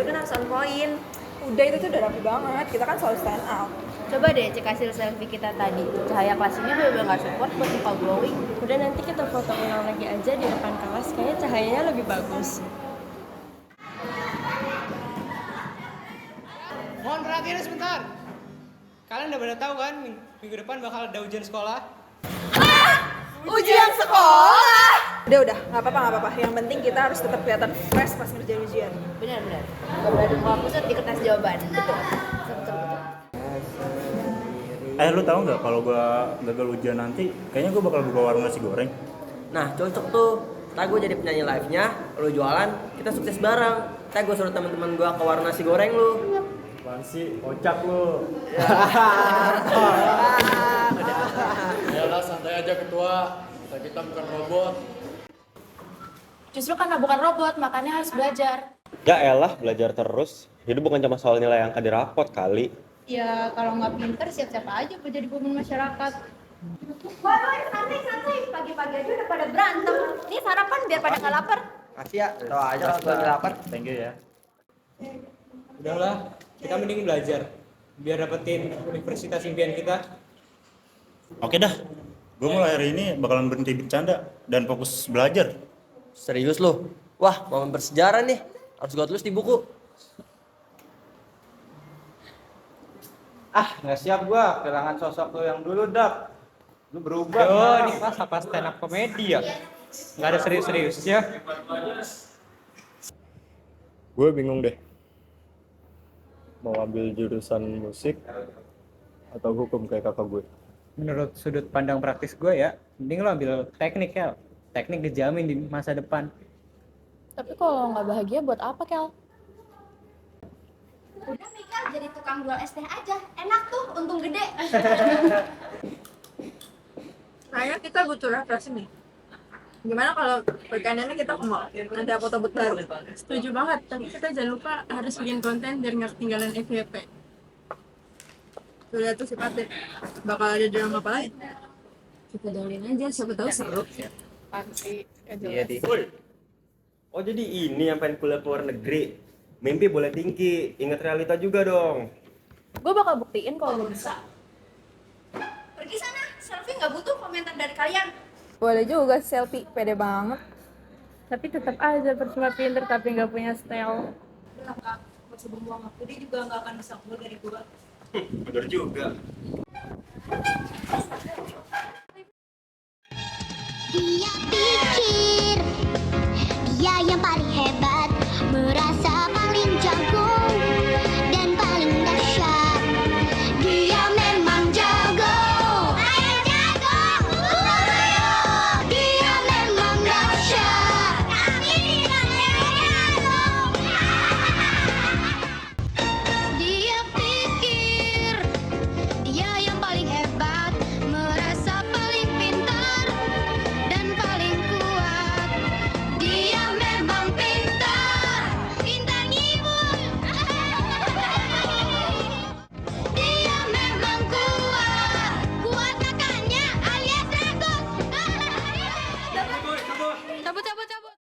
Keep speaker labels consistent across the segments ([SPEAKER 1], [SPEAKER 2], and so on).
[SPEAKER 1] kan harus on point.
[SPEAKER 2] Udah itu tuh udah rapi banget, kita kan selalu stand out.
[SPEAKER 1] Coba deh cek hasil selfie kita tadi. Cahaya kelas ini bener-bener nggak support buat muka glowing.
[SPEAKER 3] Udah nanti kita foto ulang lagi aja di depan kelas, kayaknya cahayanya lebih bagus.
[SPEAKER 4] Mohon perhatiannya sebentar. Kalian udah pada tahu kan minggu depan bakal ada ujian sekolah?
[SPEAKER 2] Ujian sekolah. Udah, nggak apa-apa. Yang penting kita harus tetap kelihatan fresh pas ngerjain ujian.
[SPEAKER 1] Benar-benar. Gak boleh ada muka kusut di kertas jawaban. Betul.
[SPEAKER 5] Lu tahu nggak kalau gue gagal ujian nanti, kayaknya gue bakal buka warung nasi goreng.
[SPEAKER 6] Nah, cocok tuh. Ntar gue jadi penyanyi live-nya, lu jualan, kita sukses bareng. Ntar gue suruh teman-teman gue ke warung nasi goreng lu.
[SPEAKER 5] Apaan sih, kocak lu.
[SPEAKER 7] Yalah, santai aja ketua. Kita bukan robot.
[SPEAKER 3] Justru karena bukan robot, makanya harus belajar.
[SPEAKER 8] Ya elah, belajar terus. Hidup bukan cuma soal nilai angka di rapot kali.
[SPEAKER 9] Ya kalau nggak pinter siap-siap aja buat jadi beban masyarakat.
[SPEAKER 1] Wah, santai. Pagi-pagi aja udah pada berantem. Ini sarapan biar pada nggak lapar.
[SPEAKER 6] Kasih ya, tau aja kalau gue lagi lapar.
[SPEAKER 5] Thank you ya.
[SPEAKER 4] Udahlah, kita mending belajar biar dapetin universitas impian kita.
[SPEAKER 5] Oke dah, gue mulai hari ini bakalan berhenti bercanda dan fokus belajar.
[SPEAKER 6] Serius lu? Wah, momen bersejarah nih. Harus gue tulis di buku.
[SPEAKER 10] Nggak siap gua kehilangan sosok lu yang dulu, Dak. Lu berubah.
[SPEAKER 4] Yo, ini kelas apa stand up komedi ya? Nggak ada serius-serius ya?
[SPEAKER 10] Gue bingung deh. Mau ambil jurusan musik atau hukum kayak kakak gue.
[SPEAKER 4] Menurut sudut pandang praktis gue ya, mending lo ambil teknik ya. Teknik dijamin di masa depan.
[SPEAKER 3] Tapi kalau nggak bahagia buat apa, Kel?
[SPEAKER 1] Udah Mika jadi tukang jual es teh aja. Enak tuh, untung gede.
[SPEAKER 2] Kayaknya kita butuh refreshing nih. Gimana kalau berkandanya kita ke mall? Ada foto booth baru.
[SPEAKER 9] Setuju banget, tapi kita jangan lupa harus bikin konten biar nggak ketinggalan FYP.
[SPEAKER 2] Tuh lihat tuh si Patit. Bakal ada drama apa lagi?
[SPEAKER 9] Kita doain aja, siapa tahu seru.
[SPEAKER 3] Pasti.
[SPEAKER 6] Iya, Di. Oh, jadi ini yang pengen kuliah ke luar negeri. Mimpi boleh tinggi, ingat realita juga dong.
[SPEAKER 3] Gue bakal buktiin kalau gue bisa.
[SPEAKER 1] Pergi sana, selfie nggak butuh komentar dari kalian.
[SPEAKER 2] Boleh juga selfie, pede banget.
[SPEAKER 3] Tapi tetap aja percuma pinter tapi nggak punya style.
[SPEAKER 1] Enggak usah buang waktu, dia juga nggak akan bisa keluar dari gua.
[SPEAKER 5] Bener juga.
[SPEAKER 11] Dia pikir dia yang paling hebat, merasa paling jago dan paling dahsyat. Dia memang jago. Ayo jago. Dia memang dahsyat. Kami jago. Dia pikir dia yang paling hebat, merasa paling pintar dan paling kuat. Dia memang pintar, pintar ngibul. Dia memang kuat, kuat makannya alias ragus.
[SPEAKER 3] Cabut.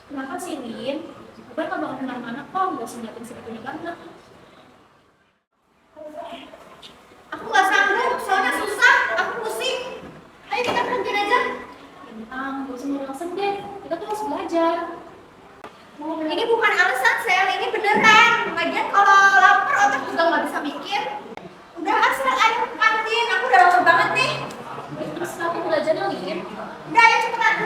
[SPEAKER 9] Kenapa sih, Lin? Gue nggak bakal kemana-mana kok, nggak usah ngeliatin segitunya banget.
[SPEAKER 1] Aku nggak sanggup, soalnya susah. Aku pusing. Ayo kita berhentiin aja.
[SPEAKER 9] Bintang, gak usah nyerang deh. Kita tuh harus belajar.
[SPEAKER 1] Ini bukan alasan, Sel. Ini beneran. Lagian kalau lapar otak juga nggak bisa mikir. Udah asal ayo ke kantin. Aku udah lapar banget nih.
[SPEAKER 9] Terus aku belajar Lin.
[SPEAKER 1] Udah ayo cepetan.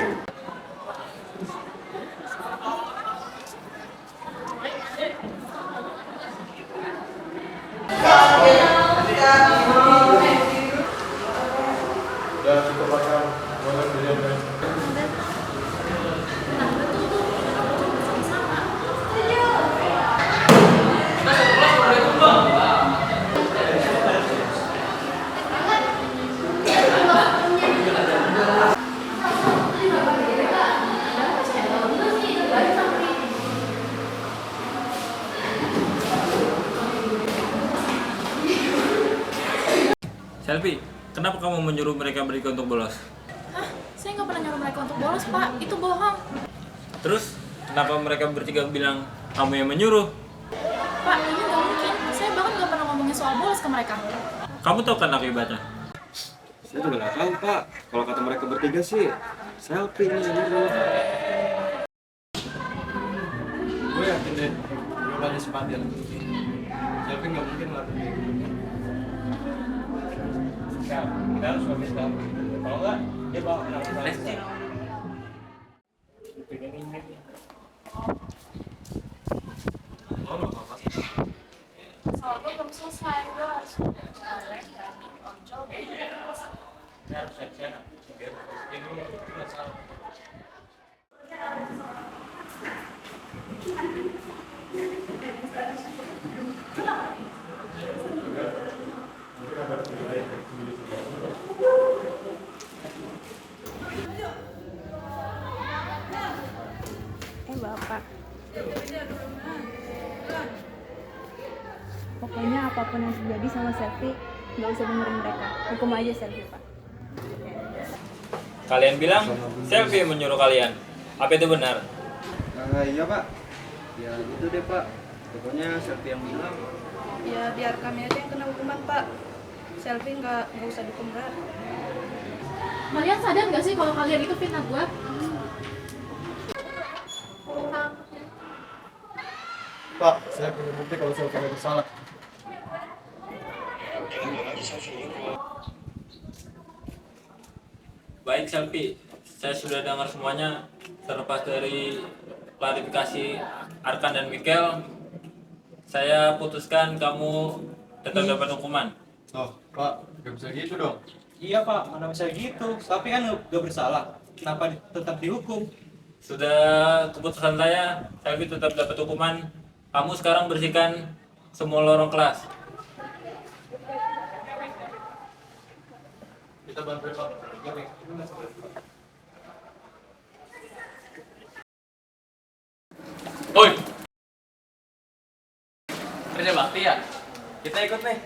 [SPEAKER 12] Selfie, kenapa kamu menyuruh mereka bertiga untuk bolos?
[SPEAKER 9] Hah? Saya nggak pernah nyuruh mereka untuk bolos, Pak. Itu bohong.
[SPEAKER 12] Terus, kenapa mereka bertiga bilang kamu yang menyuruh?
[SPEAKER 9] Pak, ini nggak mungkin. Saya bahkan nggak pernah ngomongin soal bolos ke mereka.
[SPEAKER 12] Kamu tahu kan akibatnya?
[SPEAKER 8] Saya juga nggak tahu Pak. Kalau kata mereka bertiga sih, Selfie ini yang nyuruh.
[SPEAKER 10] Gue yakin deh, gue banyak sempatin. Selfie nggak mungkin ngelakuin kayak gitu. Ya, kita harus habis tahu. Kalau nggak, dia bawa kenapa salah.
[SPEAKER 9] Soal gue belum selesai, gue harus balik dari ojol.
[SPEAKER 3] Bapak. Pokoknya apapun yang terjadi sama Selfie, nggak usah dengerin mereka. Hukum aja Selfie, Pak.
[SPEAKER 12] Kalian bilang Selfie yang menyuruh kalian. Apa itu benar?
[SPEAKER 13] Iya Pak, ya gitu deh Pak. Pokoknya Selfie yang bilang.
[SPEAKER 14] Ya biar kami aja yang kena hukuman Pak. Selfie nggak usah dihukum berat.
[SPEAKER 9] Kalian sadar nggak sih kalau kalian itu fitnah gue?
[SPEAKER 10] Pak, saya punya bukti kalau Selfie nggak bersalah.
[SPEAKER 12] Baik Selfie, saya sudah dengar semuanya. Terlepas dari klarifikasi Arkan dan Mikel, saya putuskan kamu tetap dapat hukuman.
[SPEAKER 10] Oh, Pak, nggak bisa gitu dong.
[SPEAKER 4] Iya Pak, mana bisa gitu. Tapi kan udah bersalah. Kenapa tetap dihukum?
[SPEAKER 12] Sudah keputusan saya, Selfie tetap dapat hukuman. Kamu sekarang bersihkan semua lorong kelas.
[SPEAKER 10] Kita bantuin Pak.
[SPEAKER 12] Oi,
[SPEAKER 6] Kerja bakti ya? Kita ikut nih.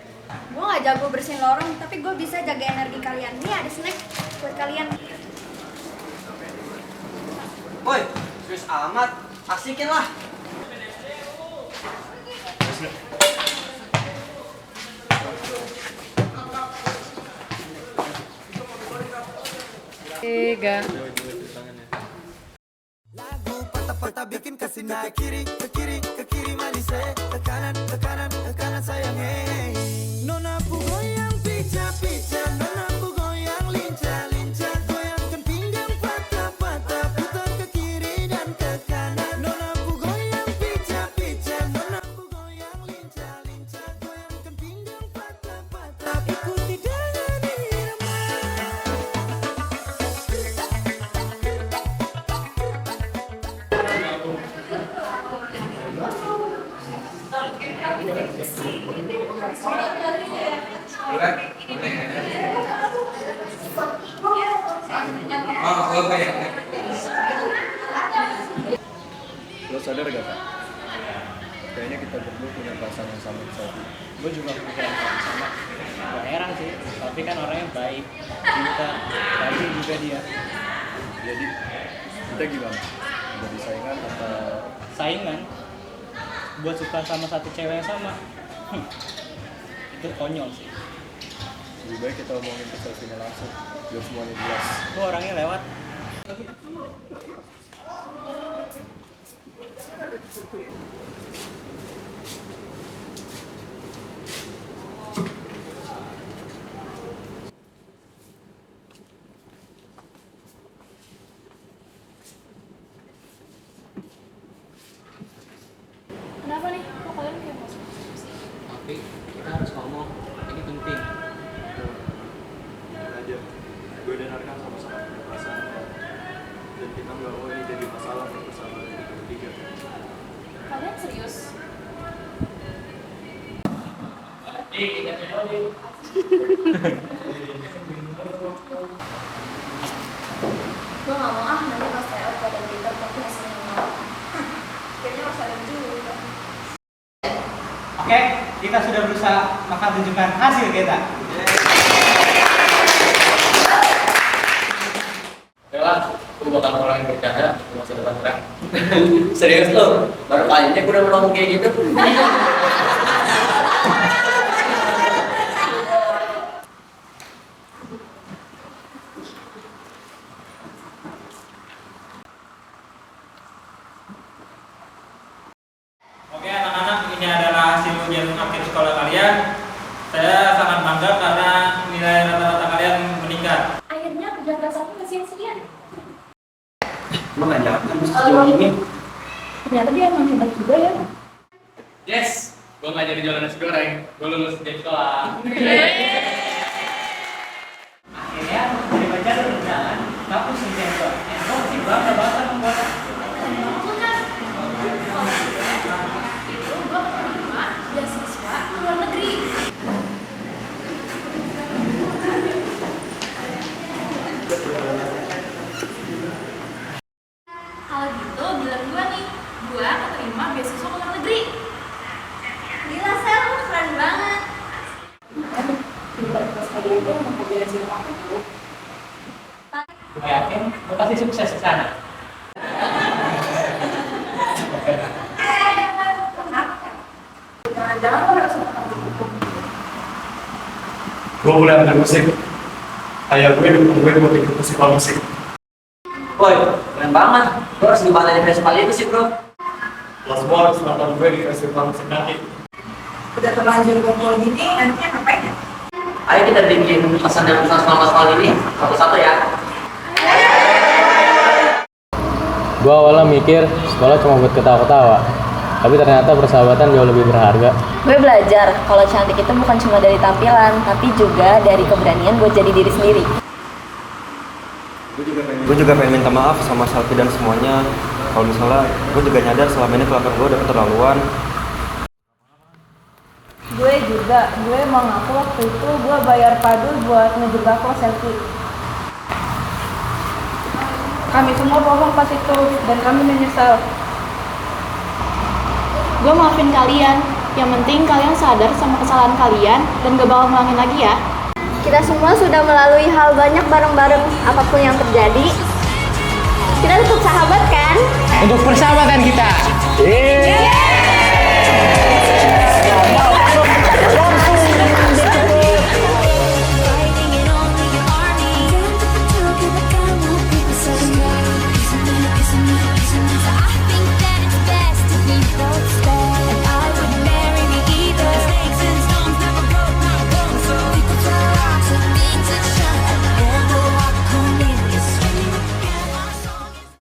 [SPEAKER 1] Gue nggak jago bersihin lorong, tapi gue bisa jaga energi kalian. Nih ada snack buat kalian.
[SPEAKER 6] Woi, serius amat. Asikin lah.
[SPEAKER 14] Tiga.
[SPEAKER 15] Lagu patah-patah bikin kesini ke kiri manis ke kanan sayang Nona pu goyang pica Nona pu goyang lincah goyangkan pinggang patah-patah putar ke kiri dan ke kanan Nona pu goyang pica Nona pu goyang lincah goyangkan pinggang patah-patah ikuti dengan irama.
[SPEAKER 10] Lo sadar gak Pak? Kayaknya kita berdua punya perasaan yang sama Selfie. Gue juga punya perasaan yang sama.
[SPEAKER 4] Gak heran sih, tapi kan orangnya baik, cinta, rajin juga dia.
[SPEAKER 10] Jadi kita gimana? Jadi saingan atau
[SPEAKER 4] Saingan, buat suka sama satu cewek yang sama, itu konyol sih.
[SPEAKER 10] lebih baik kita omongin ke Selfie-nya langsung biar semuanya jelas.
[SPEAKER 4] Lu orangnya lewat.
[SPEAKER 9] Kenapa nih? Kok kalian kayak masuk?
[SPEAKER 6] Tapi kita harus ngomong. Ini penting.
[SPEAKER 10] Biar aja, gue dan Arkan sama-sama punya perasaan dan kita nggak mau ini jadi masalah buat persahabatan kita bertiga.
[SPEAKER 9] Kalian serius?
[SPEAKER 1] Gue gak mau nanti pas saya pada kita tapi hasilnya nol. Kayaknya harus ada juga.
[SPEAKER 4] Oke, kita sudah berusaha, maka tunjukkan hasil kita.
[SPEAKER 16] aku bakal ngulangin bercanda di masa depan terang.
[SPEAKER 6] Serius lo? Baru kali ini gue udah ngomong kayak gitu.
[SPEAKER 12] Oke anak-anak, ini adalah hasil ujian akhir sekolah kalian. Saya sangat bangga karena nilai rata-rata kalian meningkat.
[SPEAKER 9] Akhirnya kerja keras aku nggak sia-sia.
[SPEAKER 6] Emang gak nyangka bisa sejauh ini.
[SPEAKER 9] Ternyata dia emang hebat juga ya.
[SPEAKER 16] Yes, gue nggak jadi jualan nasi goreng, gue lulus dari sekolah.
[SPEAKER 4] Akhirnya dari pacar udah jalan, kampus Nintendo. Gue masih bangga banget membuat
[SPEAKER 9] Itu gue keterima beasiswa ke luar negeri. Kalau gitu bilang gue nih, gue keterima beasiswa ke luar negeri.
[SPEAKER 1] Gila, Sel, lu keren banget.
[SPEAKER 4] gue yakin gue pasti sukses di sana.
[SPEAKER 10] Gue mulai ambil musik. Ayah gue dukung gue buat ikut festival musik.
[SPEAKER 6] Woi, keren banget. Lo harus gimana di festival itu sih, bro?
[SPEAKER 10] Lo semua harus nonton gue di festival musik nanti.
[SPEAKER 2] Udah terlanjur kumpul gini, nantinya ngapain ya?
[SPEAKER 6] Ayo kita bikin pesan yang pesan selama sekolah ini satu-satu ya.
[SPEAKER 16] Gue awalnya mikir sekolah cuma buat ketawa-ketawa, tapi ternyata persahabatan jauh lebih berharga.
[SPEAKER 17] Gue belajar kalau cantik itu bukan cuma dari tampilan, tapi juga dari keberanian buat jadi diri sendiri.
[SPEAKER 8] Gue juga pengen minta maaf sama Selfie dan semuanya. Kalau misalnya gue juga nyadar selama ini kelakuan gue udah keterlaluan.
[SPEAKER 3] Gue juga, gue mau ngaku waktu itu gue bayar Padul buat ngejebak lo Selfie.
[SPEAKER 14] Kami semua bohong pas itu dan kami menyesal.
[SPEAKER 9] Gue maafin kalian. Yang penting kalian sadar sama kesalahan kalian dan gak bakal ngulangin lagi ya.
[SPEAKER 17] Kita semua sudah melalui hal banyak bareng-bareng, apapun yang terjadi. Kita tetap sahabat kan?
[SPEAKER 16] Untuk persahabatan kita.
[SPEAKER 17] Yeah.